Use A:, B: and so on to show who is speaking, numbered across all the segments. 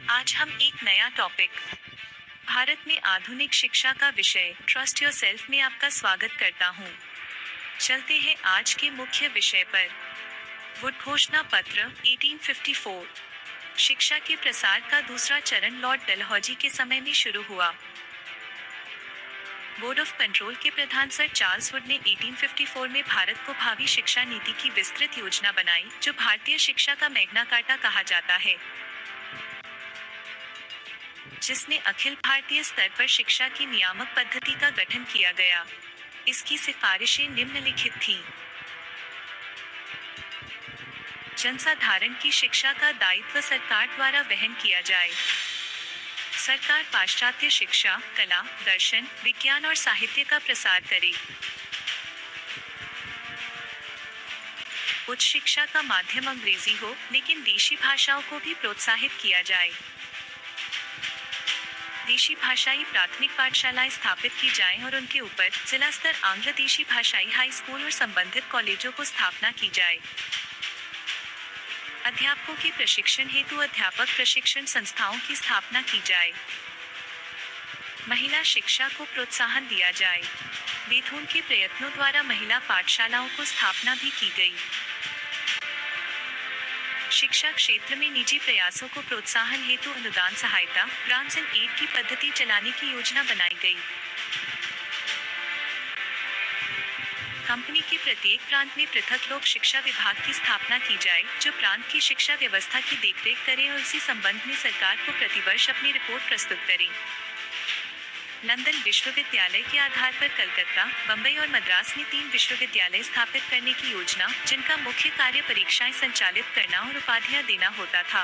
A: आज हम एक नया टॉपिक भारत में आधुनिक शिक्षा का विषय ट्रस्ट योरसेल्फ में आपका स्वागत करता हूँ। चलते हैं आज के मुख्य विषय पर। वुड घोषणा पत्र 1854। शिक्षा के प्रसार का दूसरा चरण लॉर्ड डलहौजी के समय में शुरू हुआ। बोर्ड ऑफ कंट्रोल के प्रधान सर चार्ल्स वुड ने 1854 में भारत को भावी शिक्षा नीति की विस्तृत योजना बनाई, जो भारतीय शिक्षा का मैग्ना कार्टा कहा जाता है, जिसने अखिल भारतीय स्तर पर शिक्षा की नियामक पद्धति का गठन किया गया। इसकी सिफारिशें निम्नलिखित थीं। जनसाधारण की शिक्षा का दायित्व सरकार द्वारा वहन किया जाए। सरकार पाश्चात्य शिक्षा, कला, दर्शन, विज्ञान और साहित्य का प्रसार करे। उच्च शिक्षा का माध्यम अंग्रेजी हो, लेकिन देशी भाषाओं को भी प्रोत्साहित किया जाए। देशी भाषाई प्राथमिक पाठशालाएं स्थापित की जाएं और उनके ऊपर जिला स्तर आंग्ल देशी भाषाई हाई स्कूल और संबंधित कॉलेजों को स्थापना की जाए। अध्यापकों के प्रशिक्षण हेतु अध्यापक प्रशिक्षण संस्थाओं की स्थापना की जाए। महिला शिक्षा को प्रोत्साहन दिया जाए। बेथून के प्रयत्नों द्वारा महिला पाठशालाओं को स्थापना भी की गई। शिक्षा क्षेत्र में निजी प्रयासों को प्रोत्साहन हेतु अनुदान सहायता ग्रांट्स एंड एड की पद्धति चलाने की योजना बनाई गई। कंपनी के प्रत्येक प्रांत में पृथक लोक शिक्षा विभाग की स्थापना की जाए, जो प्रांत की शिक्षा व्यवस्था की देखरेख करे और इसी संबंध में सरकार को प्रतिवर्ष अपनी रिपोर्ट प्रस्तुत करे। लंदन विश्वविद्यालय के आधार पर कलकत्ता, बम्बई और मद्रास में 3 विश्वविद्यालय स्थापित करने की योजना, जिनका मुख्य कार्य परीक्षाएं संचालित करना और उपाधियां देना होता था।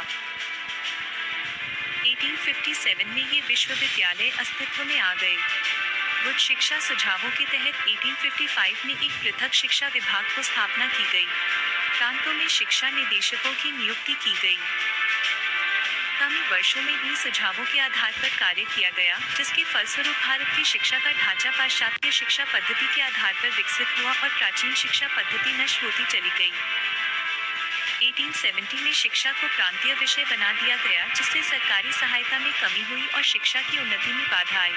A: 1857 में ये विश्वविद्यालय अस्तित्व में आ गए। वुड शिक्षा सुझावों के तहत 1855 में एक पृथक शिक्षा विभाग को स्थापना की गई। प्रांतों में शिक्षा निदेशकों की नियुक्ति की गई। आगामी वर्षों में इन सुझावों के आधार पर कार्य किया गया, जिसके फलस्वरूप भारत की शिक्षा का ढांचा पाश्चात्य शिक्षा पद्धति के आधार पर विकसित हुआ और प्राचीन शिक्षा पद्धति नष्ट होती चली गई। 1870 में शिक्षा को प्रांतीय विषय बना दिया गया, जिससे सरकारी सहायता में कमी हुई और शिक्षा की उन्नति में बाधा आई।